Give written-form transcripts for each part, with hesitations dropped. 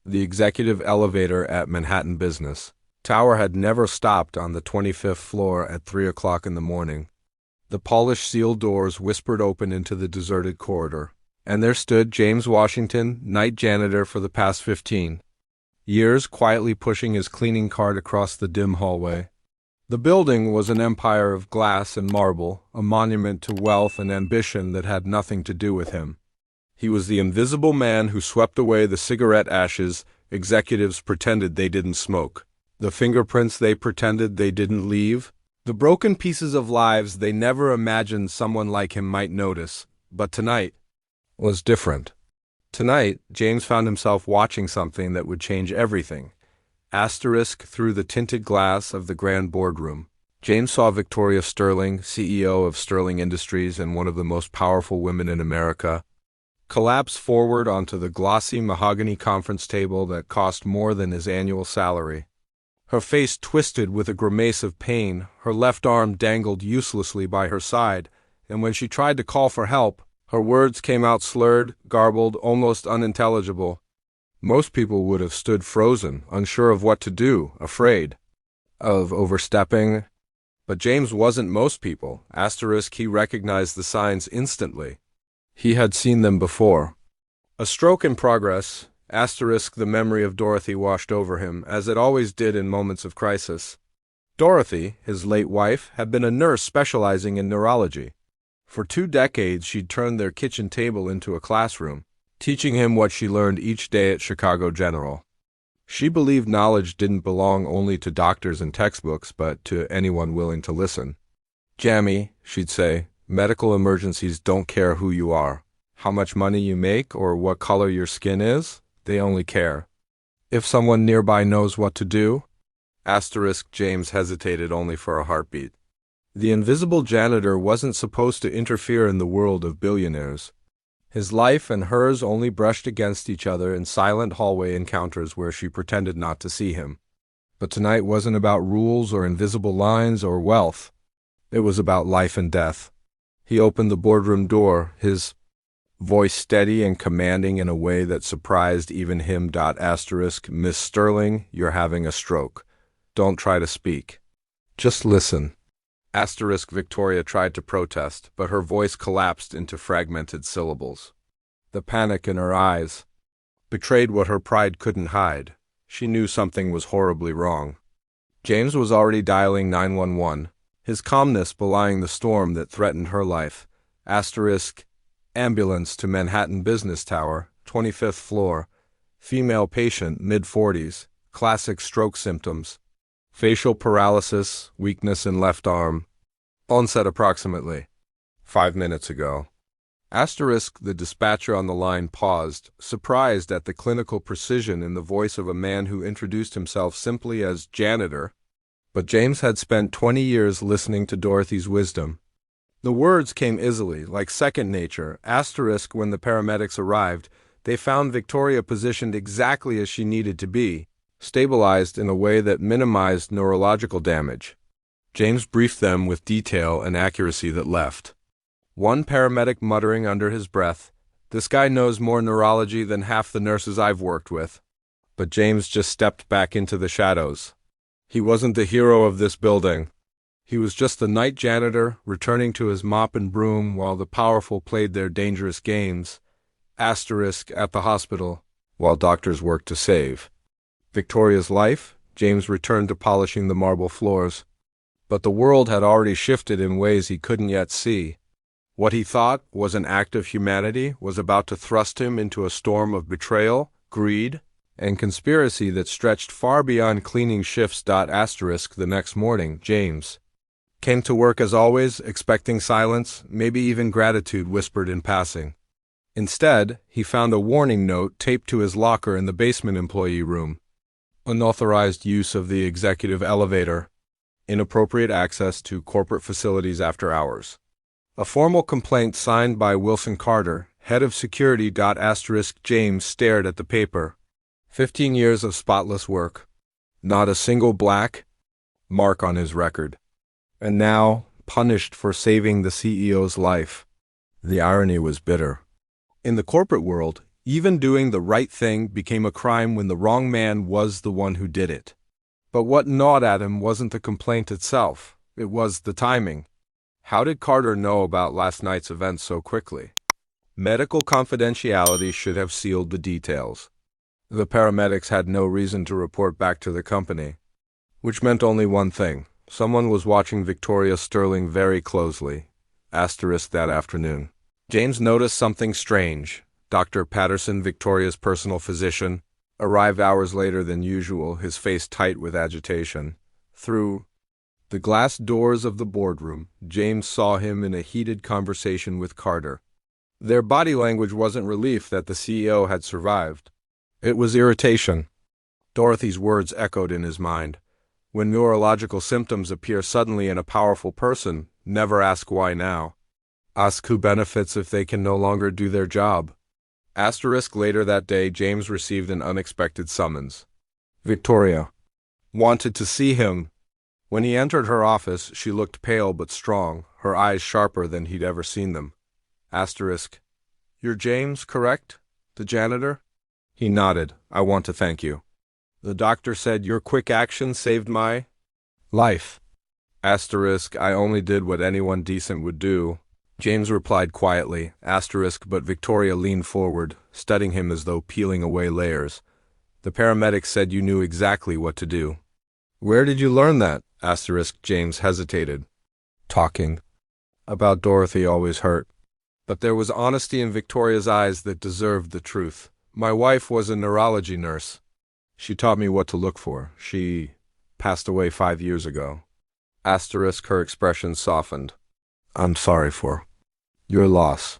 The executive elevator at Manhattan Business Tower had never stopped on the 25th floor at 3 o'clock in the morning. The polished steel doors whispered open into the deserted corridor, and there stood James Washington, night janitor for the past 15 years, quietly pushing his cleaning cart across the dim hallway. The building was an empire of glass and marble, a monument to wealth and ambition that had nothing to do with him. He was the invisible man who swept away the cigarette ashes executives pretended they didn't smoke, the fingerprints they pretended they didn't leave, the broken pieces of lives they never imagined someone like him might notice. But tonight was different. Tonight, James found himself watching something that would change everything. Asterisk through the tinted glass of the grand boardroom. James saw Victoria Sterling, CEO of Sterling Industries and one of the most powerful women in America, collapse forward onto the glossy mahogany conference table that cost more than his annual salary. Her face twisted with a grimace of pain, her left arm dangled uselessly by her side, and when she tried to call for help, her words came out slurred, garbled, almost unintelligible. Most people would have stood frozen, unsure of what to do, afraid of overstepping. But James wasn't most people. Asterisk, he recognized the signs instantly. He had seen them before. A stroke in progress. Asterisk, the memory of Dorothy washed over him, as it always did in moments of crisis. Dorothy, his late wife, had been a nurse specializing in neurology. For 2 decades, she'd turned their kitchen table into a classroom, teaching him what she learned each day at Chicago General. She believed knowledge didn't belong only to doctors and textbooks, but to anyone willing to listen. "Jamie," she'd say, "medical emergencies don't care who you are, how much money you make, or what color your skin is. They only care if someone nearby knows what to do." Asterisk, James hesitated only for a heartbeat. The invisible janitor wasn't supposed to interfere in the world of billionaires. His life and hers only brushed against each other in silent hallway encounters where she pretended not to see him. But tonight wasn't about rules or invisible lines or wealth. It was about life and death. He opened the boardroom door, his voice steady and commanding in a way that surprised even him. Asterisk, "Miss Sterling, you're having a stroke. Don't try to speak. Just listen." Asterisk, Victoria tried to protest, but her voice collapsed into fragmented syllables. The panic in her eyes betrayed what her pride couldn't hide. She knew something was horribly wrong. James was already dialing 911, his calmness belying the storm that threatened her life. Asterisk, ambulance to Manhattan Business Tower, 25th floor, female patient, mid-40s, classic stroke symptoms, facial paralysis, weakness in left arm, onset approximately 5 minutes ago. Asterisk, the dispatcher on the line paused, surprised at the clinical precision in the voice of a man who introduced himself simply as janitor. But James had spent 20 years listening to Dorothy's wisdom. The words came easily, like second nature. Asterisk, when the paramedics arrived, they found Victoria positioned exactly as she needed to be, stabilized in a way that minimized neurological damage. James briefed them with detail and accuracy that left. One paramedic muttering under his breath, "This guy knows more neurology than half the nurses I've worked with." But James just stepped back into the shadows. He wasn't the hero of this building. He was just the night janitor, returning to his mop and broom while the powerful played their dangerous games. Asterisk, at the hospital, while doctors worked to save Victoria's life, James returned to polishing the marble floors. But the world had already shifted in ways he couldn't yet see. What he thought was an act of humanity was about to thrust him into a storm of betrayal, greed, and conspiracy that stretched far beyond cleaning shifts. Asterisk, the next morning, James came to work as always, expecting silence, maybe even gratitude whispered in passing. Instead, he found a warning note taped to his locker in the basement employee room. Unauthorized use of the executive elevator. Inappropriate access to corporate facilities after hours. A formal complaint signed by Wilson Carter, head of security. Asterisk, James stared at the paper. 15 years of spotless work. Not a single black mark on his record. And now, punished for saving the CEO's life. The irony was bitter. In the corporate world, Even doing the right thing became a crime when the wrong man was the one who did it. But what gnawed at him wasn't the complaint itself, it was the timing. How did Carter know about last night's events so quickly? Medical confidentiality should have sealed the details. The paramedics had no reason to report back to the company, which meant only one thing. Someone was watching Victoria Sterling very closely. Asterisk that afternoon. James noticed something strange. Dr. Patterson, Victoria's personal physician, arrived hours later than usual, his face tight with agitation. Through the glass doors of the boardroom, James saw him in a heated conversation with Carter. Their body language wasn't relief that the CEO had survived. It was irritation. Dorothy's words echoed in his mind. When neurological symptoms appear suddenly in a powerful person, never ask why now. Ask who benefits if they can no longer do their job. Asterisk later that day, James received an unexpected summons. Victoria wanted to see him. When he entered her office, she looked pale but strong, her eyes sharper than he'd ever seen them. Asterisk. You're James, correct? The janitor? He nodded. I want to thank you. The doctor said your quick action saved my life. Asterisk. I only did what anyone decent would do. James replied quietly. Asterisk. But Victoria leaned forward, studying him as though peeling away layers. The paramedics said you knew exactly what to do. Where did you learn that? Asterisk. James hesitated. Talking about Dorothy always hurt. But there was honesty in Victoria's eyes that deserved the truth. My wife was a neurology nurse. She taught me what to look for. She passed away 5 years ago. Asterisk. Her expression softened. I'm sorry for your loss.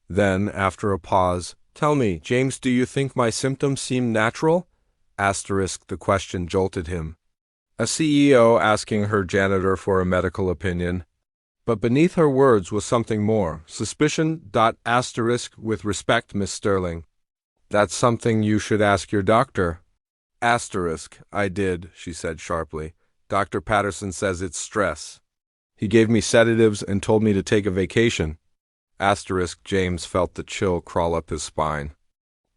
Then, after a pause, tell me, James, do you think my symptoms seem natural? Asterisk. The question jolted him. A CEO asking her janitor for a medical opinion. But beneath her words was something more. Suspicion. Asterisk. With respect, Miss Sterling. That's something you should ask your doctor. Asterisk. I did, she said sharply. Dr. Patterson says it's stress. He gave me sedatives and told me to take a vacation. Asterisk. James felt the chill crawl up his spine.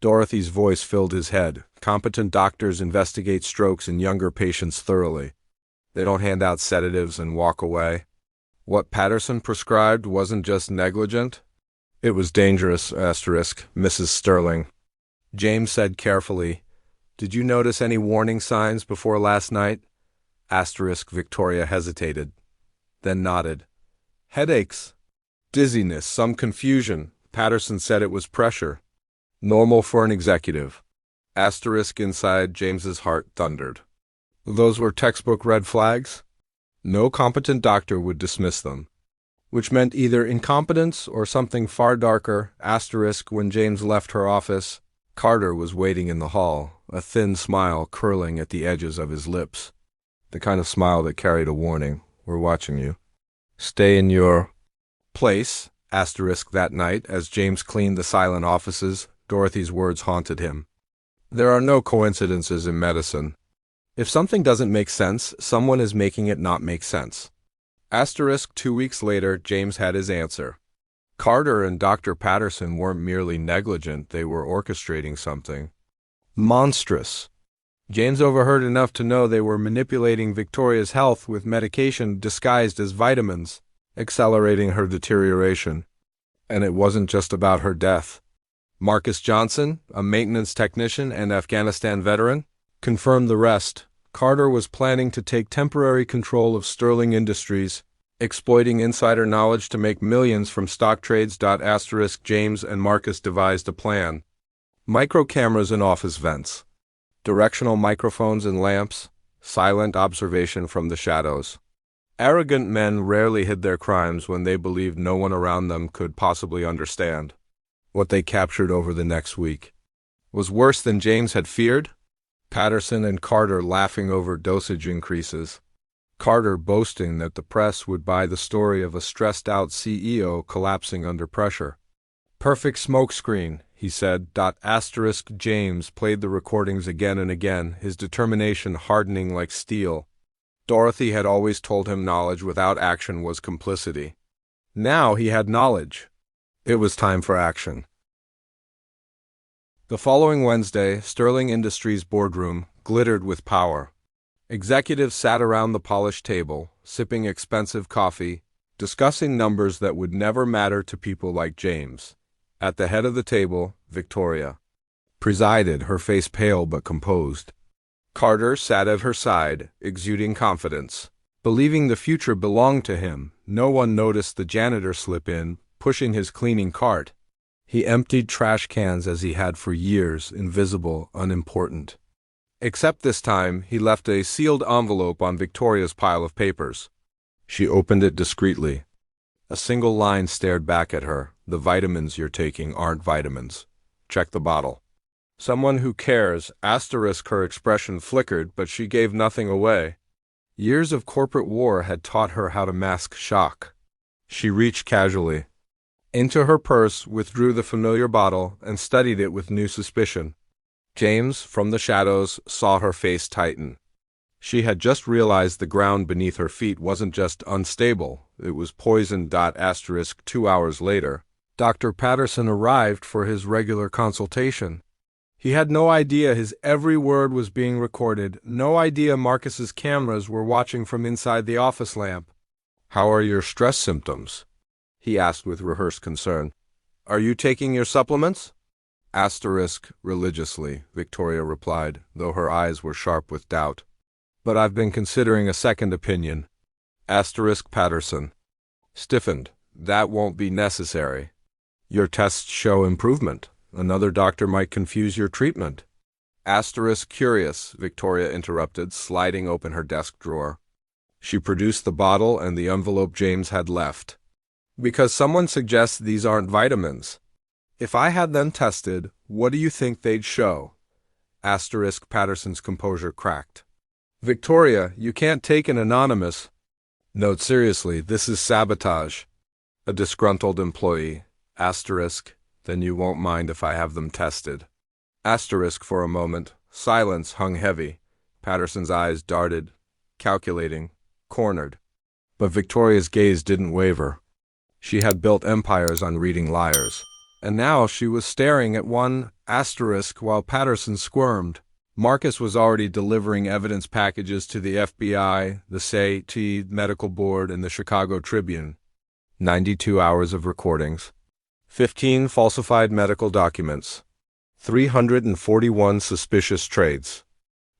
Dorothy's voice filled his head. Competent doctors investigate strokes in younger patients thoroughly. They don't hand out sedatives and walk away. What Patterson prescribed wasn't just negligent. It was dangerous, asterisk, Mrs. Sterling. James said carefully, Did you notice any warning signs before last night? Asterisk. Victoria hesitated, then nodded. Headaches, dizziness, some confusion. Patterson said it was pressure. Normal for an executive. Asterisk. Inside James's heart thundered. Those were textbook red flags? No competent doctor would dismiss them. Which meant either incompetence or something far darker. Asterisk. When James left her office, Carter was waiting in the hall, a thin smile curling at the edges of his lips. The kind of smile that carried a warning. We're watching you. Stay in your place. Asterisk. That night, as James cleaned the silent offices, Dorothy's words haunted him. There are no coincidences in medicine. If something doesn't make sense, someone is making it not make sense. Asterisk. 2 weeks later, James had his answer. Carter and Dr. Patterson weren't merely negligent, they were orchestrating something monstrous. James overheard enough to know they were manipulating Victoria's health with medication disguised as vitamins, accelerating her deterioration. And it wasn't just about her death. Marcus Johnson, a maintenance technician and Afghanistan veteran, confirmed the rest. Carter was planning to take temporary control of Sterling Industries, exploiting insider knowledge to make millions from stock trades. Asterisk. James and Marcus devised a plan. Micro cameras in office vents. Directional microphones and lamps. Silent observation from the shadows. Arrogant men rarely hid their crimes when they believed no one around them could possibly understand. What they captured over the next week was worse than James had feared. Patterson and Carter laughing over dosage increases. Carter boasting that the press would buy the story of a stressed-out CEO collapsing under pressure. Perfect smokescreen, he said. Asterisk. James played the recordings again and again, his determination hardening like steel. Dorothy had always told him knowledge without action was complicity. Now he had knowledge. It was time for action. The following Wednesday, Sterling Industries' boardroom glittered with power. Executives sat around the polished table, sipping expensive coffee, discussing numbers that would never matter to people like James. At the head of the table, Victoria presided, her face pale but composed. Carter sat at her side, exuding confidence. Believing the future belonged to him, no one noticed the janitor slip in, pushing his cleaning cart. He emptied trash cans as he had for years, invisible, unimportant. Except this time, he left a sealed envelope on Victoria's pile of papers. She opened it discreetly. A single line stared back at her. The vitamins you're taking aren't vitamins. Check the bottle. Someone who cares, asterisk, her expression flickered, but she gave nothing away. Years of corporate war had taught her how to mask shock. She reached casually into her purse, withdrew the familiar bottle, and studied it with new suspicion. James, from the shadows, saw her face tighten. She had just realized the ground beneath her feet wasn't just unstable, it was poisoned. 2 hours later, Dr. Patterson arrived for his regular consultation. He had no idea his every word was being recorded, no idea Marcus's cameras were watching from inside the office lamp. "How are your stress symptoms?" he asked with rehearsed concern. "Are you taking your supplements?" Asterisk, religiously, Victoria replied, though her eyes were sharp with doubt. "But I've been considering a second opinion." Asterisk Patterson stiffened. "That won't be necessary. Your tests show improvement. Another doctor might confuse your treatment." Asterisk curious, Victoria interrupted, sliding open her desk drawer. She produced the bottle and the envelope James had left. "Because someone suggests these aren't vitamins. If I had them tested, what do you think they'd show?" Asterisk Patterson's composure cracked. "Victoria, you can't take an anonymous." "Note seriously, this is sabotage." A disgruntled employee. Asterisk, "Then you won't mind if I have them tested." Asterisk for a moment. Silence hung heavy. Patterson's eyes darted, calculating, cornered. But Victoria's gaze didn't waver. She had built empires on reading liars. And now she was staring at one, asterisk, while Patterson squirmed. Marcus was already delivering evidence packages to the FBI, the SAT Medical Board, and the Chicago Tribune. 92 hours of recordings. 15 falsified medical documents. 341 suspicious trades.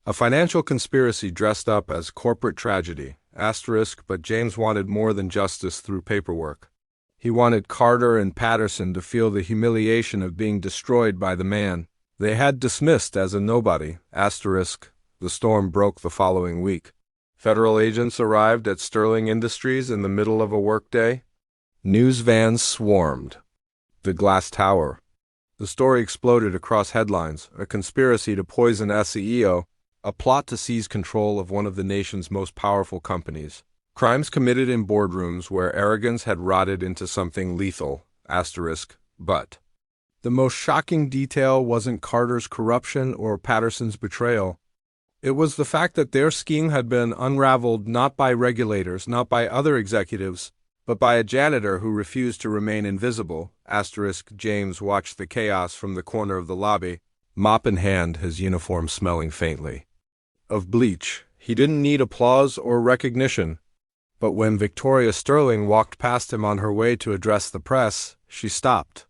A financial conspiracy dressed up as corporate tragedy, asterisk, but James wanted more than justice through paperwork. He wanted Carter and Patterson to feel the humiliation of being destroyed by the man they had dismissed as a nobody, asterisk. The storm broke the following week. Federal agents arrived at Sterling Industries in the middle of a workday. News vans swarmed. The glass tower. The story exploded across headlines, a conspiracy to poison SEO, a plot to seize control of one of the nation's most powerful companies. Crimes committed in boardrooms where arrogance had rotted into something lethal, asterisk, but the most shocking detail wasn't Carter's corruption or Patterson's betrayal. It was the fact that their scheme had been unraveled not by regulators, not by other executives, but by a janitor who refused to remain invisible, asterisk. James watched the chaos from the corner of the lobby, mop in hand, his uniform smelling faintly of bleach. He didn't need applause or recognition. But when Victoria Sterling walked past him on her way to address the press, she stopped.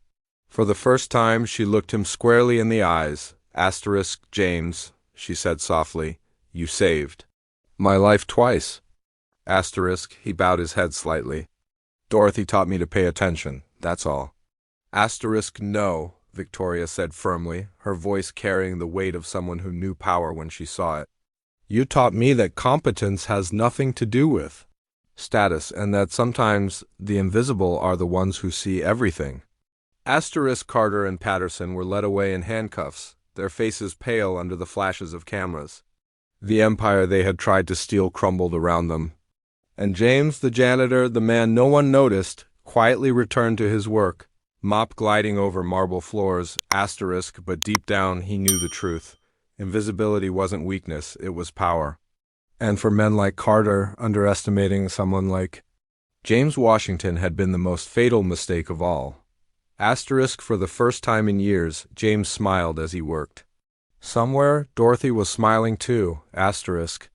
For the first time, she looked him squarely in the eyes. Asterisk, "James," she said softly, "you saved my life twice." Asterisk, he bowed his head slightly. "Dorothy taught me to pay attention, that's all." Asterisk, "No," Victoria said firmly, her voice carrying the weight of someone who knew power when she saw it. "You taught me that competence has nothing to do with status, and that sometimes the invisible are the ones who see everything." Asterisk Carter and Patterson were led away in handcuffs, their faces pale under the flashes of cameras. The empire they had tried to steal crumbled around them. And James, the janitor, the man no one noticed, quietly returned to his work, mop gliding over marble floors, asterisk, but deep down he knew the truth. Invisibility wasn't weakness, it was power. And for men like Carter, underestimating someone like James Washington had been the most fatal mistake of all. Asterisk for the first time in years, James smiled as he worked. Somewhere, Dorothy was smiling too, asterisk,